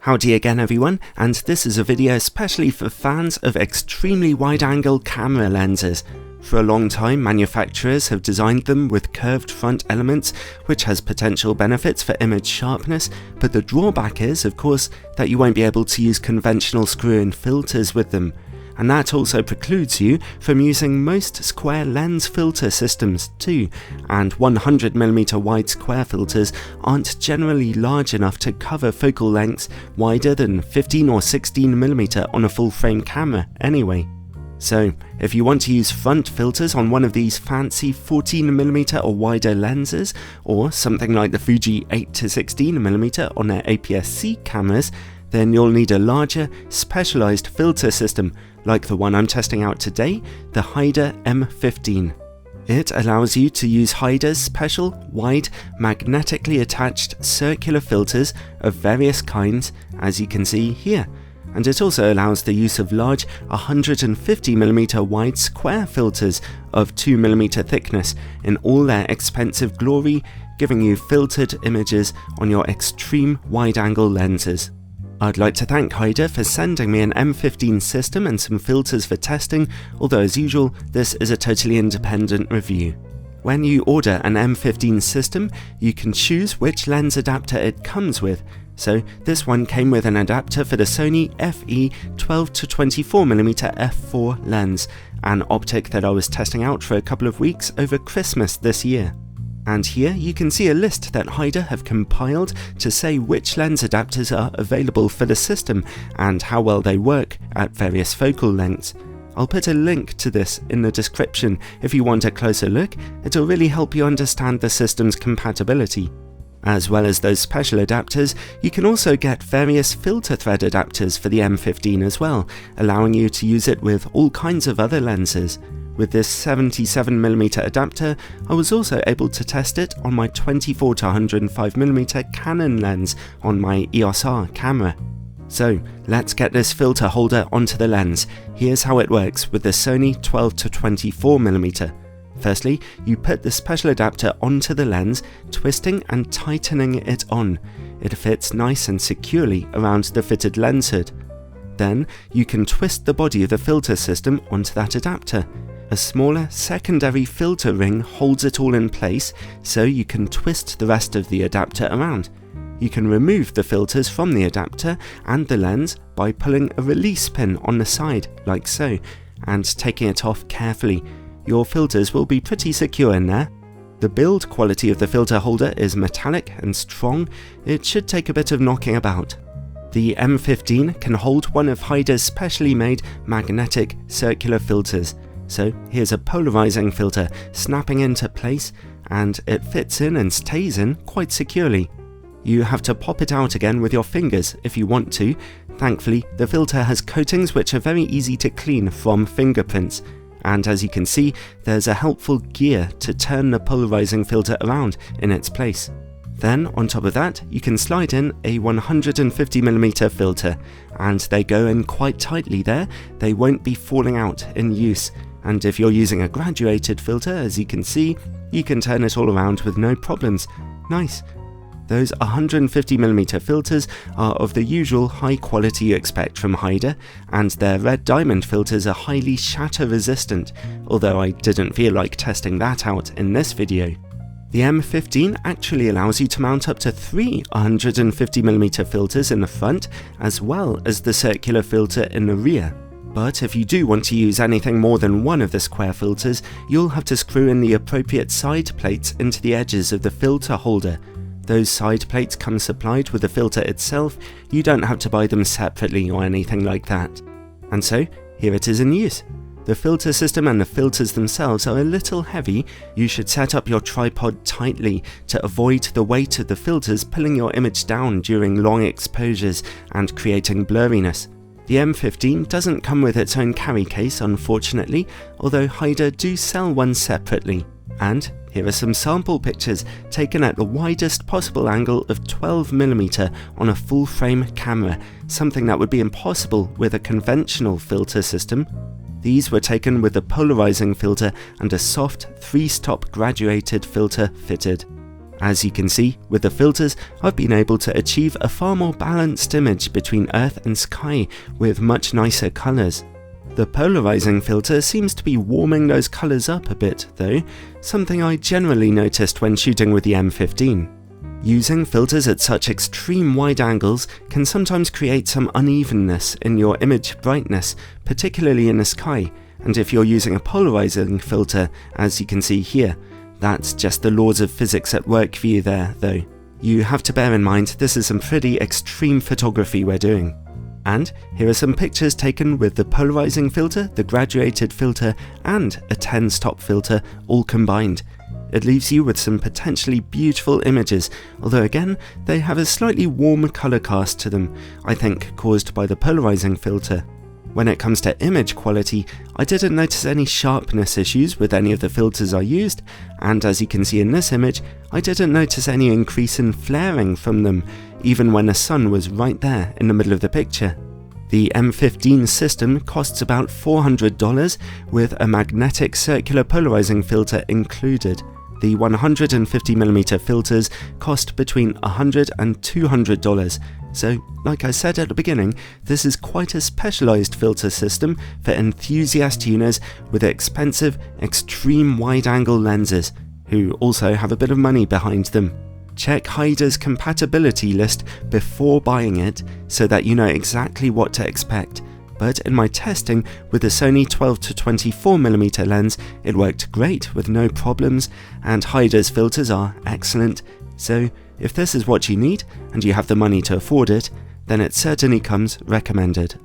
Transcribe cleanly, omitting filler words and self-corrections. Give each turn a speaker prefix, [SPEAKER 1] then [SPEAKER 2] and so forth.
[SPEAKER 1] Howdy again everyone, and this is a video especially for fans of extremely wide-angle camera lenses. For a long time, manufacturers have designed them with curved front elements, which has potential benefits for image sharpness, but the drawback is, of course, that you won't be able to use conventional screw-in filters with them. And that also precludes you from using most square lens filter systems too, and 100mm wide square filters aren't generally large enough to cover focal lengths wider than 15 or 16mm on a full frame camera anyway. So, if you want to use front filters on one of these fancy 14mm or wider lenses, or something like the Fuji 8 to 16mm on their APS-C cameras, then you'll need a larger, specialized filter system, like the one I'm testing out today, the Haida M15. It allows you to use Haida's special, wide, magnetically attached circular filters of various kinds, as you can see here. And it also allows the use of large 150mm wide square filters of 2mm thickness in all their expensive glory, giving you filtered images on your extreme wide-angle lenses. I'd like to thank Haida for sending me an M15 system and some filters for testing, although as usual, this is a totally independent review. When you order an M15 system, you can choose which lens adapter it comes with. So this one came with an adapter for the Sony FE 12-24mm f4 lens, an optic that I was testing out for a couple of weeks over Christmas this year. And here you can see a list that Haida have compiled to say which lens adapters are available for the system and how well they work at various focal lengths. I'll put a link to this in the description if you want a closer look. It'll really help you understand the system's compatibility. As well as those special adapters, you can also get various filter thread adapters for the M15 as well, allowing you to use it with all kinds of other lenses. With this 77mm adapter, I was also able to test it on my 24-105mm Canon lens on my EOS R camera. So, let's get this filter holder onto the lens. Here's how it works with the Sony 12-24mm. Firstly, you put the special adapter onto the lens, twisting and tightening it on. It fits nice and securely around the fitted lens hood. Then, you can twist the body of the filter system onto that adapter. A smaller secondary filter ring holds it all in place, so you can twist the rest of the adapter around. You can remove the filters from the adapter and the lens by pulling a release pin on the side, like so, and taking it off carefully. Your filters will be pretty secure in there. The build quality of the filter holder is metallic and strong. It should take a bit of knocking about. The M15 can hold one of Haida's specially made magnetic circular filters. So here's a polarizing filter snapping into place, and it fits in and stays in quite securely. You have to pop it out again with your fingers if you want to. Thankfully, the filter has coatings which are very easy to clean from fingerprints. And as you can see, there's a helpful gear to turn the polarizing filter around in its place. Then, on top of that, you can slide in a 150mm filter, and they go in quite tightly there. They won't be falling out in use. And if you're using a graduated filter, as you can see, you can turn it all around with no problems. Nice. Those 150mm filters are of the usual high quality you expect from Haida, and their red diamond filters are highly shatter resistant, although I didn't feel like testing that out in this video. The M15 actually allows you to mount up to 3 150mm filters in the front, as well as the circular filter in the rear. But if you do want to use anything more than one of the square filters, you'll have to screw in the appropriate side plates into the edges of the filter holder. Those side plates come supplied with the filter itself. You don't have to buy them separately or anything like that. And so, here it is in use. The filter system and the filters themselves are a little heavy. You should set up your tripod tightly to avoid the weight of the filters pulling your image down during long exposures and creating blurriness. The M15 doesn't come with its own carry case, unfortunately, although Haida do sell one separately. And here are some sample pictures taken at the widest possible angle of 12mm on a full frame camera, something that would be impossible with a conventional filter system. These were taken with a polarizing filter and a soft 3-stop graduated filter fitted. As you can see, with the filters, I've been able to achieve a far more balanced image between earth and sky with much nicer colours. The polarizing filter seems to be warming those colours up a bit though, something I generally noticed when shooting with the M15. Using filters at such extreme wide angles can sometimes create some unevenness in your image brightness, particularly in the sky, and if you're using a polarizing filter, as you can see here, that's just the laws of physics at work for you there though. You have to bear in mind this is some pretty extreme photography we're doing. And here are some pictures taken with the polarizing filter, the graduated filter, and a 10-stop filter all combined. It leaves you with some potentially beautiful images, although again, they have a slightly warm colour cast to them, I think caused by the polarizing filter. When it comes to image quality, I didn't notice any sharpness issues with any of the filters I used, and as you can see in this image, I didn't notice any increase in flaring from them, even when the sun was right there in the middle of the picture. The M15 system costs about $400 with a magnetic circular polarizing filter included. The 150mm filters cost between $100 and $200, so like I said at the beginning, this is quite a specialised filter system for enthusiast tuners with expensive, extreme wide-angle lenses, who also have a bit of money behind them. Check Haida's compatibility list before buying it so that you know exactly what to expect. But in my testing with the Sony 12-24mm lens, it worked great with no problems, and Haida's filters are excellent, so if this is what you need and you have the money to afford it, then it certainly comes recommended.